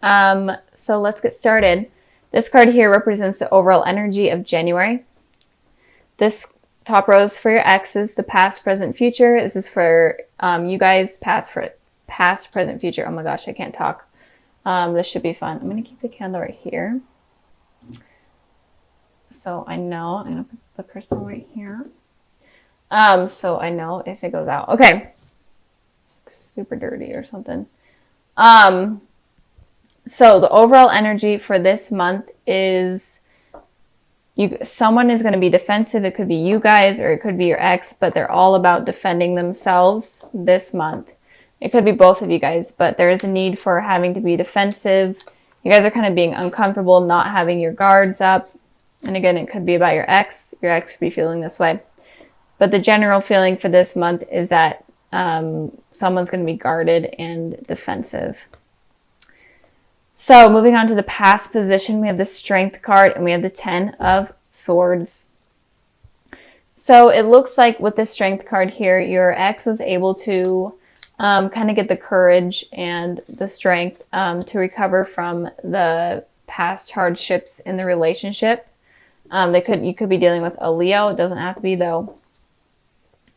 So let's get started. This card here represents the overall energy of January. This top row is for your exes, the past, present, future. This is for you guys, past, present, future. Oh my gosh, I can't talk. This should be fun. I'm going to keep the candle right here. So I know, I'm going to put the crystal right here. So I know if it goes out. Okay. Super dirty or something. So the overall energy for this month is someone is going to be defensive. It could be you guys or it could be your ex, but they're all about defending themselves this month. It could be both of you guys, but there is a need for having to be defensive. You guys are kind of being uncomfortable, not having your guards up. And again, it could be about your ex. Your ex could be feeling this way. But the general feeling for this month is that someone's going to be guarded and defensive. So moving on to the past position, we have the Strength card and we have the 10 of Swords. So it looks like with the Strength card here, your ex was able to kind of get the courage and the strength to recover from the past hardships in the relationship. You could be dealing with a Leo. It doesn't have to be though.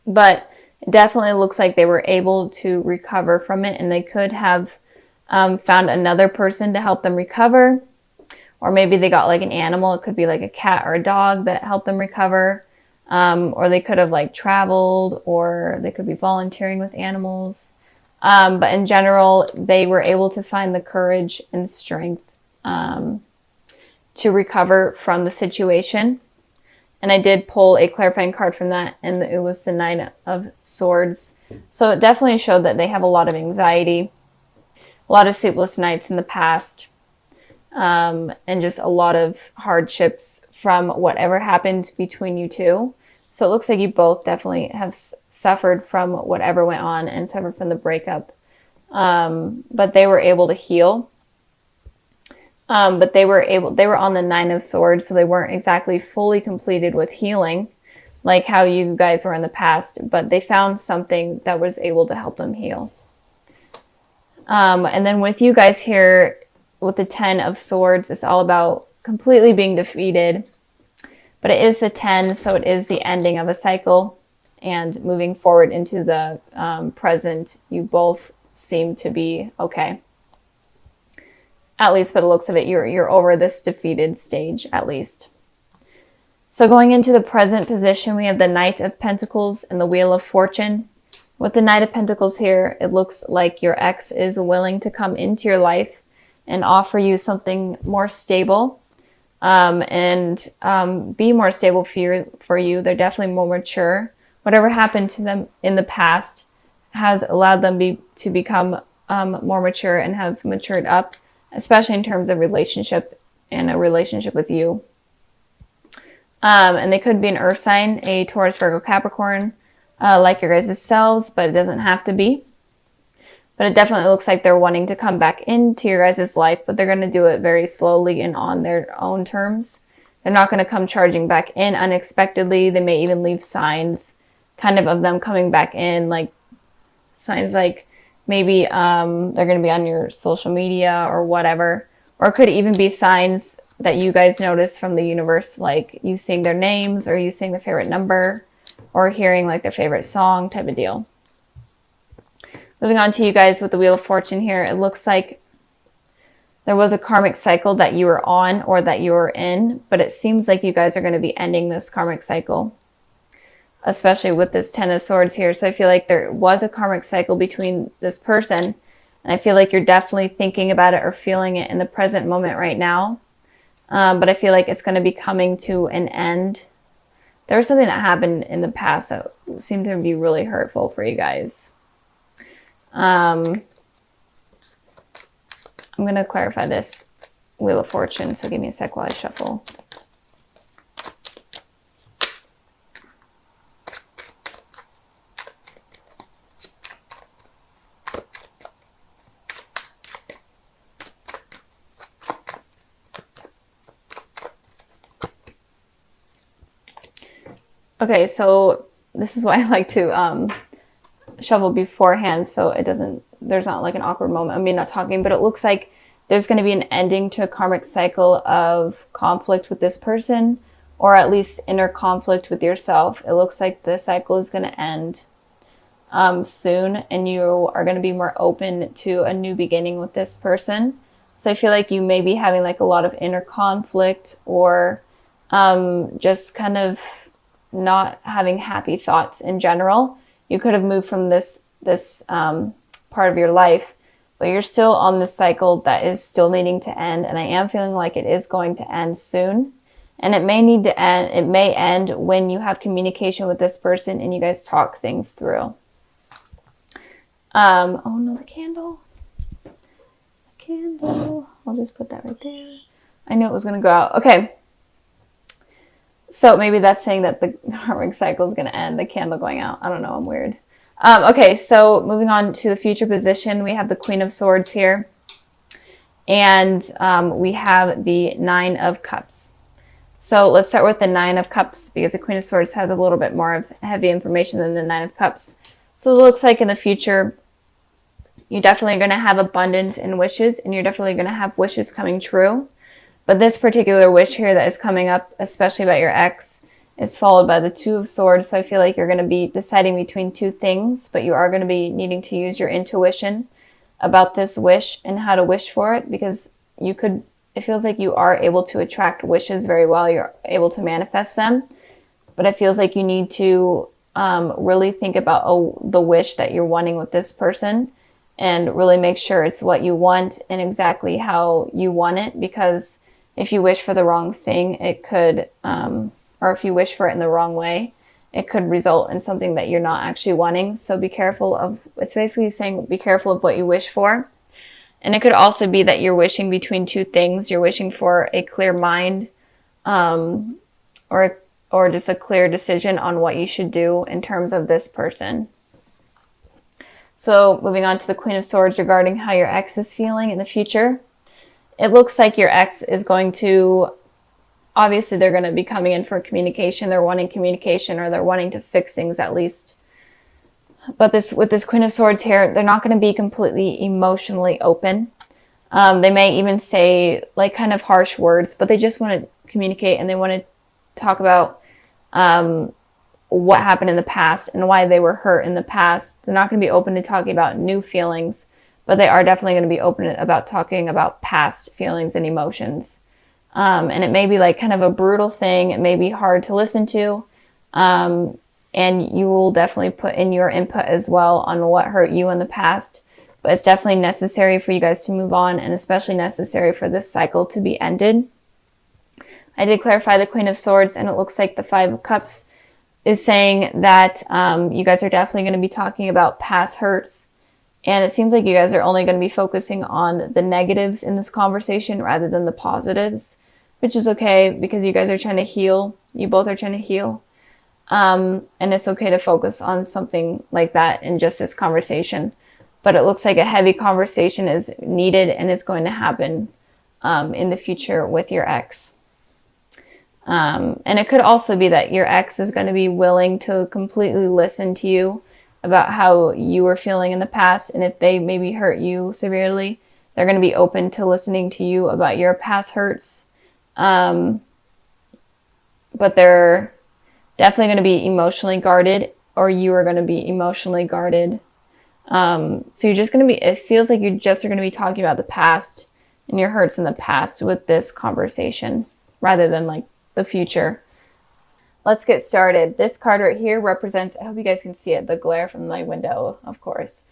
But it definitely looks like they were able to recover from it, and they could have found another person to help them recover. Or maybe they got like an animal. It could be like a cat or a dog that helped them recover. Or they could have like traveled, or they could be volunteering with animals. But in general, they were able to find the courage and strength to recover from the situation. And I did pull a clarifying card from that, and it was the 9 of Swords. So it definitely showed that they have a lot of anxiety, a lot of sleepless nights in the past, and just a lot of hardships from whatever happened between you two. So it looks like you both definitely have suffered from whatever went on and suffered from the breakup. But they were able to heal. But they were on the 9 of Swords, so they weren't exactly fully completed with healing like how you guys were in the past, but they found something that was able to help them heal. And then with you guys here, with the 10 of Swords, it's all about completely being defeated, but it is a 10, so it is the ending of a cycle, and moving forward into the present, you both seem to be okay. At least by the looks of it, you're over this defeated stage, at least. So going into the present position, we have the Knight of Pentacles and the Wheel of Fortune. With the Knight of Pentacles here, it looks like your ex is willing to come into your life and offer you something more stable, and be more stable for you. They're definitely more mature. Whatever happened to them in the past has allowed them to become more mature and have matured up, especially in terms of relationship and a relationship with you. And they could be an earth sign, a Taurus, Virgo, Capricorn, like your guys' selves, but it doesn't have to be. But it definitely looks like they're wanting to come back into your guys' life, but they're going to do it very slowly and on their own terms. They're not going to come charging back in unexpectedly. They may even leave signs kind of them coming back in, like signs like maybe they're going to be on your social media or whatever. Or it could even be signs that you guys notice from the universe, like you seeing their names or you seeing their favorite number or hearing like their favorite song type of deal. Moving on to you guys with the Wheel of Fortune here, it looks like there was a karmic cycle that you were on or that you were in, but it seems like you guys are going to be ending this karmic cycle, especially with this 10 of Swords here. So I feel like there was a karmic cycle between this person, and I feel like you're definitely thinking about it or feeling it in the present moment right now. But I feel like it's going to be coming to an end. There was something that happened in the past that seemed to be really hurtful for you guys. I'm going to clarify this Wheel of Fortune, so give me a sec while I shuffle. Okay, so this is why I like to shuffle beforehand, so it doesn't, there's not like an awkward moment of me not talking, but it looks like there's going to be an ending to a karmic cycle of conflict with this person, or at least inner conflict with yourself. It looks like the cycle is going to end soon, and you are going to be more open to a new beginning with this person. So I feel like you may be having like a lot of inner conflict, or just kind of not having happy thoughts in general. You could have moved from this part of your life, but you're still on this cycle that is still needing to end. And I am feeling like it is going to end soon. And it may need to end. It may end when you have communication with this person and you guys talk things through. Oh no, the candle. The candle. I'll just put that right there. I knew it was going to go out. Okay. So maybe that's saying that the karmic cycle is going to end, the candle going out. I don't know. I'm weird. Okay, so moving on to the future position, we have the Queen of Swords here. And we have the Nine of Cups. So let's start with the Nine of Cups, because the Queen of Swords has a little bit more of heavy information than the Nine of Cups. So it looks like in the future, you're definitely going to have abundance in wishes, and you're definitely going to have wishes coming true. But this particular wish here that is coming up, especially about your ex, is followed by the Two of Swords. So I feel like you're going to be deciding between two things, but you are going to be needing to use your intuition about this wish and how to wish for it, because it feels like you are able to attract wishes very well. You're able to manifest them, but it feels like you need to really think about the wish that you're wanting with this person, and really make sure it's what you want and exactly how you want it, because if you wish for the wrong thing, it could, or if you wish for it in the wrong way, it could result in something that you're not actually wanting. So be careful of, it's basically saying be careful of what you wish for. And it could also be that you're wishing between two things. You're wishing for a clear mind, or just a clear decision on what you should do in terms of this person. So moving on to the Queen of Swords regarding how your ex is feeling in the future. It looks like your ex is going to, obviously they're going to be coming in for communication. They're wanting communication, or they're wanting to fix things at least. But with this Queen of Swords here, they're not going to be completely emotionally open. They may even say like kind of harsh words, but they just want to communicate, and they want to talk about what happened in the past and why they were hurt in the past. They're not going to be open to talking about new feelings, but they are definitely going to be open about talking about past feelings and emotions. And it may be like kind of a brutal thing. It may be hard to listen to. And you will definitely put in your input as well on what hurt you in the past. But it's definitely necessary for you guys to move on, and especially necessary for this cycle to be ended. I did clarify the Queen of Swords, and it looks like the Five of Cups is saying that you guys are definitely going to be talking about past hurts. And it seems like you guys are only going to be focusing on the negatives in this conversation rather than the positives, which is okay, because you guys are trying to heal. You both are trying to heal. And it's okay to focus on something like that in just this conversation. But it looks like a heavy conversation is needed, and it's going to happen in the future with your ex. And it could also be that your ex is going to be willing to completely listen to you about how you were feeling in the past. And if they maybe hurt you severely, they're going to be open to listening to you about your past hurts. But they're definitely going to be emotionally guarded, or you are going to be emotionally guarded. So you're just going to be, it feels like you just are going to be talking about the past and your hurts in the past with this conversation, rather than like the future. Let's get started. This card right here represents, I hope you guys can see it, the glare from my window, of course.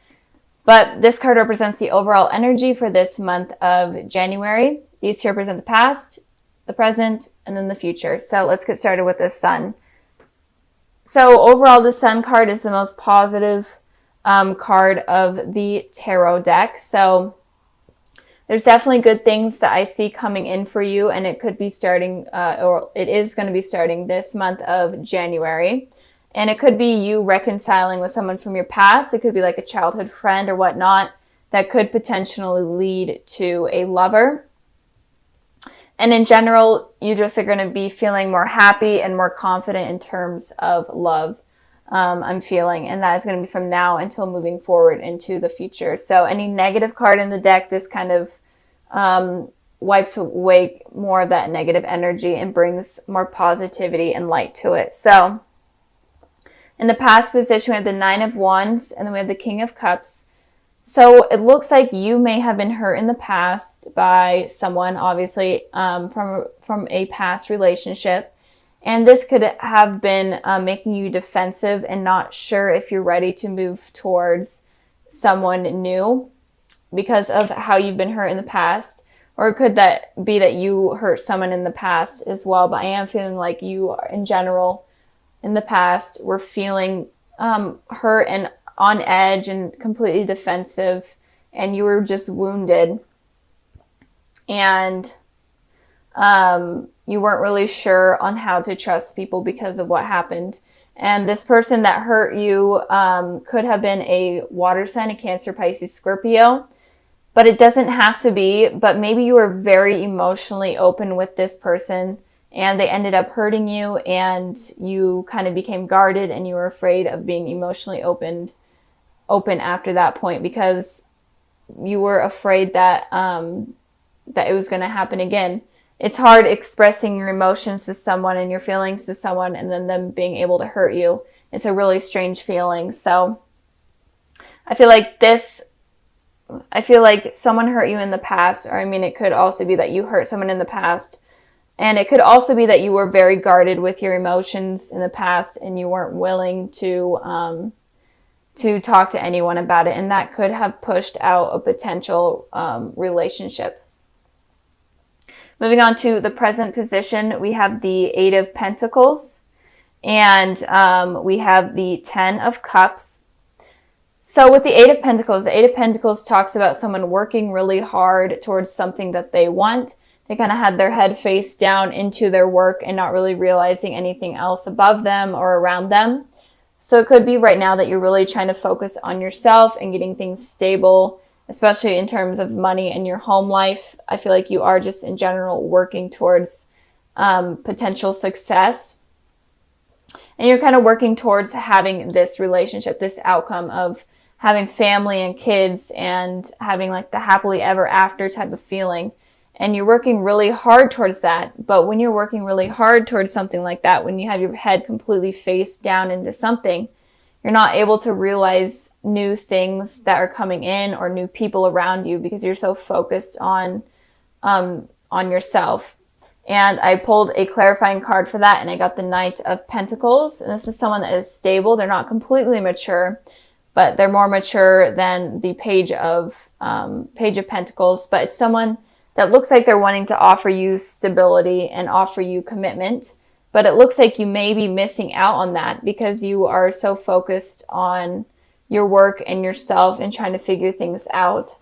But this card represents the overall energy for this month of January. These two represent the past, the present, and then the future. So let's get started with the Sun. So overall, the Sun card is the most positive card of the tarot deck. So there's definitely good things that I see coming in for you, and it could be starting, or it is going to be starting this month of January. And it could be you reconciling with someone from your past. It could be like a childhood friend or whatnot that could potentially lead to a lover. And in general, you just are going to be feeling more happy and more confident in terms of love. I'm feeling, and that is going to be from now until moving forward into the future. So any negative card in the deck, this kind of wipes away more of that negative energy and brings more positivity and light to it. So in the past position, we have the Nine of Wands, and then we have the King of Cups. So it looks like you may have been hurt in the past by someone, obviously, from a past relationship. And this could have been making you defensive and not sure if you're ready to move towards someone new because of how you've been hurt in the past. Or could that be that you hurt someone in the past as well? But I am feeling like you, in general, in the past, were feeling hurt and on edge and completely defensive, and you were just wounded. And you weren't really sure on how to trust people because of what happened. And this person that hurt you could have been a water sign, a Cancer, Pisces, Scorpio. But it doesn't have to be. But maybe you were very emotionally open with this person, and they ended up hurting you, and you kind of became guarded, and you were afraid of being emotionally open after that point because you were afraid that that it was going to happen again. It's hard expressing your emotions to someone and your feelings to someone and then them being able to hurt you. It's a really strange feeling. So I feel like someone hurt you in the past, or I mean, it could also be that you hurt someone in the past. And it could also be that you were very guarded with your emotions in the past and you weren't willing to talk to anyone about it. And that could have pushed out a potential relationship. Moving on to the present position, we have the Eight of Pentacles and we have the Ten of Cups. So with the Eight of Pentacles talks about someone working really hard towards something that they want. They kind of had their head face down into their work and not really realizing anything else above them or around them. So it could be right now that you're really trying to focus on yourself and getting things stable, especially in terms of money and your home life. I feel like you are just in general working towards potential success. And you're kind of working towards having this relationship, this outcome of having family and kids and having like the happily ever after type of feeling. And you're working really hard towards that. But when you're working really hard towards something like that, when you have your head completely face down into something, you're not able to realize new things that are coming in or new people around you because you're so focused on yourself. And I pulled a clarifying card for that, and I got the Knight of Pentacles. And this is someone that is stable. They're not completely mature, but they're more mature than the Page of Pentacles. But it's someone that looks like they're wanting to offer you stability and offer you commitment. But it looks like you may be missing out on that because you are so focused on your work and yourself and trying to figure things out.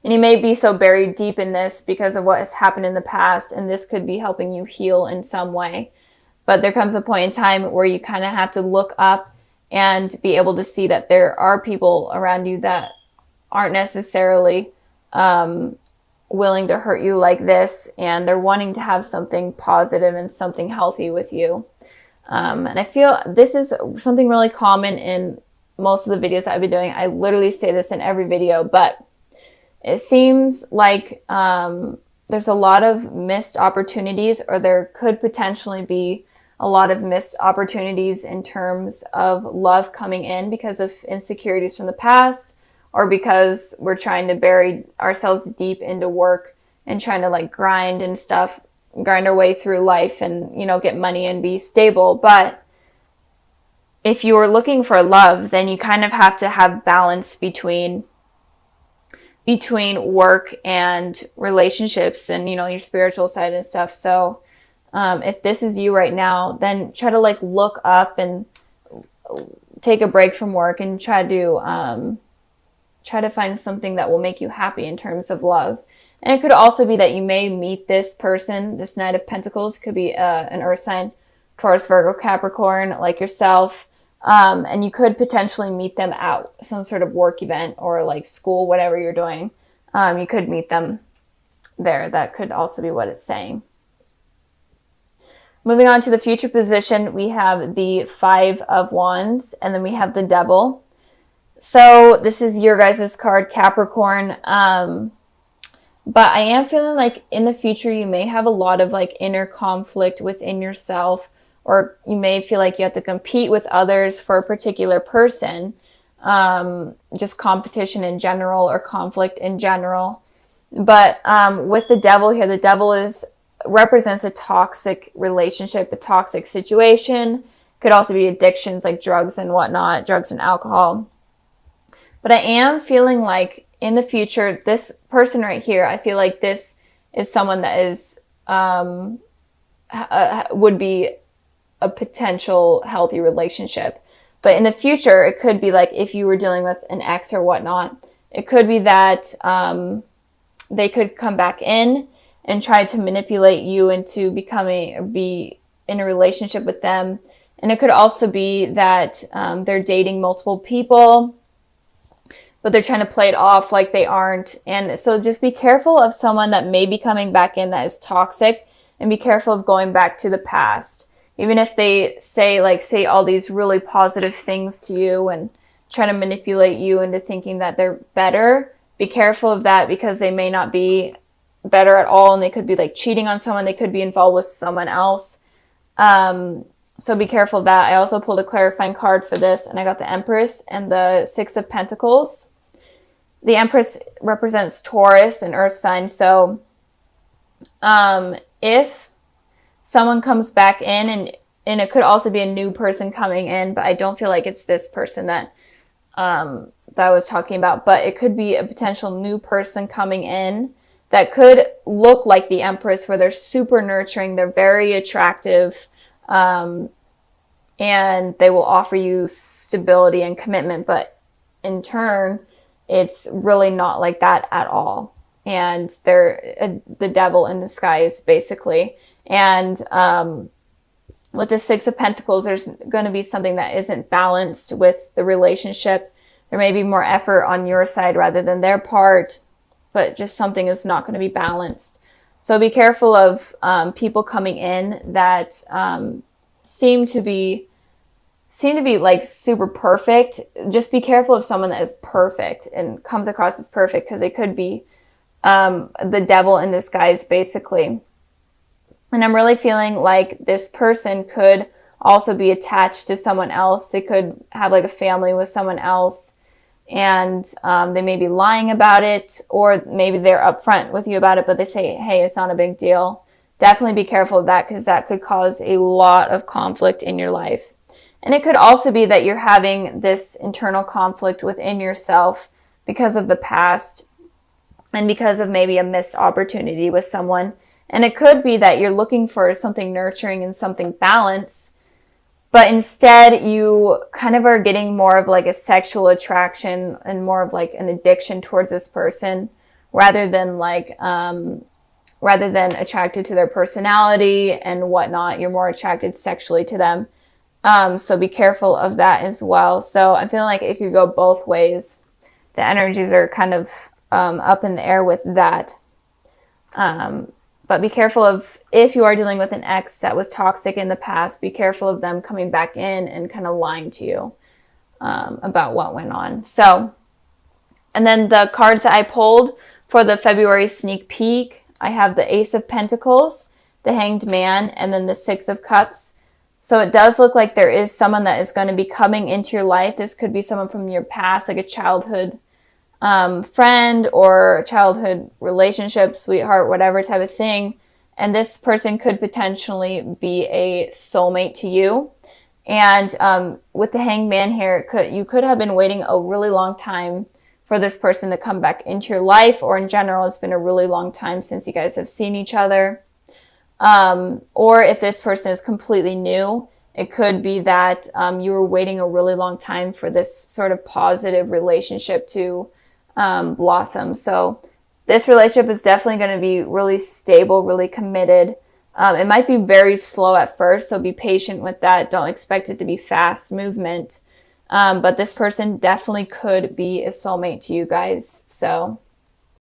And you may be so buried deep in this because of what has happened in the past, and this could be helping you heal in some way. But there comes a point in time where you kind of have to look up and be able to see that there are people around you that aren't necessarily willing to hurt you like this, and they're wanting to have something positive and something healthy with you. And I feel this is something really common in most of the videos I've been doing. I literally say this in every video, but it seems like there's a lot of missed opportunities, or there could potentially be a lot of missed opportunities in terms of love coming in because of insecurities from the past, or because we're trying to bury ourselves deep into work and trying to like grind and stuff, grind our way through life and, you know, get money and be stable. But if you are looking for love, then you kind of have to have balance between work and relationships and, you know, your spiritual side and stuff. So if this is you right now, then try to like look up and take a break from work and try to find something that will make you happy in terms of love. And it could also be that you may meet this person, this Knight of Pentacles. It could be an earth sign, Taurus, Virgo, Capricorn, like yourself. And you could potentially meet them at some sort of work event or like school, whatever you're doing. You could meet them there. That could also be what it's saying. Moving on to the future position, we have the Five of Wands, and then we have the Devil. So this is your guys' card, Capricorn. But I am feeling like in the future, you may have a lot of like inner conflict within yourself, or you may feel like you have to compete with others for a particular person. Just competition in general or conflict in general. But with the devil here, the devil represents a toxic relationship, a toxic situation. Could also be addictions like drugs and whatnot, drugs and alcohol. But I am feeling like in the future, this person right here, I feel like this is someone that is would be a potential healthy relationship. But in the future, it could be like if you were dealing with an ex or whatnot, it could be that they could come back in and try to manipulate you into becoming or be in a relationship with them. And it could also be that they're dating multiple people, but they're trying to play it off like they aren't. And so just be careful of someone that may be coming back in that is toxic, and be careful of going back to the past. Even if they say all these really positive things to you and try to manipulate you into thinking that they're better, be careful of that, because they may not be better at all, and they could be like cheating on someone. They could be involved with someone else. So be careful of that. I also pulled a clarifying card for this, and I got the Empress and the Six of Pentacles. The Empress represents Taurus and Earth sign. So if someone comes back in, and it could also be a new person coming in, but I don't feel like it's this person that I was talking about, but it could be a potential new person coming in that could look like the Empress, where they're super nurturing, they're very attractive, and they will offer you stability and commitment, but in turn, it's really not like that at all. And they're the devil in disguise, basically. And with the Six of Pentacles, there's going to be something that isn't balanced with the relationship. There may be more effort on your side rather than their part, but just something is not going to be balanced. So be careful of people coming in that seem to be like super perfect. Just be careful of someone that is perfect and comes across as perfect, because they could be the devil in disguise, basically. And I'm really feeling like this person could also be attached to someone else. They could have like a family with someone else, and they may be lying about it, or maybe they're upfront with you about it, but they say, hey, it's not a big deal. Definitely be careful of that, because that could cause a lot of conflict in your life. And it could also be that you're having this internal conflict within yourself because of the past and because of maybe a missed opportunity with someone. And it could be that you're looking for something nurturing and something balanced, but instead you kind of are getting more of like a sexual attraction and more of like an addiction towards this person, rather than attracted to their personality and whatnot. You're more attracted sexually to them. So be careful of that as well. So I'm feeling like it could go both ways. The energies are kind of up in the air with that. But be careful of, if you are dealing with an ex that was toxic in the past, be careful of them coming back in and kind of lying to you about what went on. So, and then the cards that I pulled for the February sneak peek, I have the Ace of Pentacles, the Hanged Man, and then the Six of Cups. So it does look like there is someone that is going to be coming into your life. This could be someone from your past, like a childhood friend or childhood relationship, sweetheart, whatever type of thing. And this person could potentially be a soulmate to you. And with the Hanged Man here, you could have been waiting a really long time for this person to come back into your life, or in general, it's been a really long time since you guys have seen each other. Or if this person is completely new, it could be that you were waiting a really long time for this sort of positive relationship to blossom. So this relationship is definitely going to be really stable, really committed. It might be very slow at first, so be patient with that. Don't expect it to be fast movement. But this person definitely could be a soulmate to you guys. So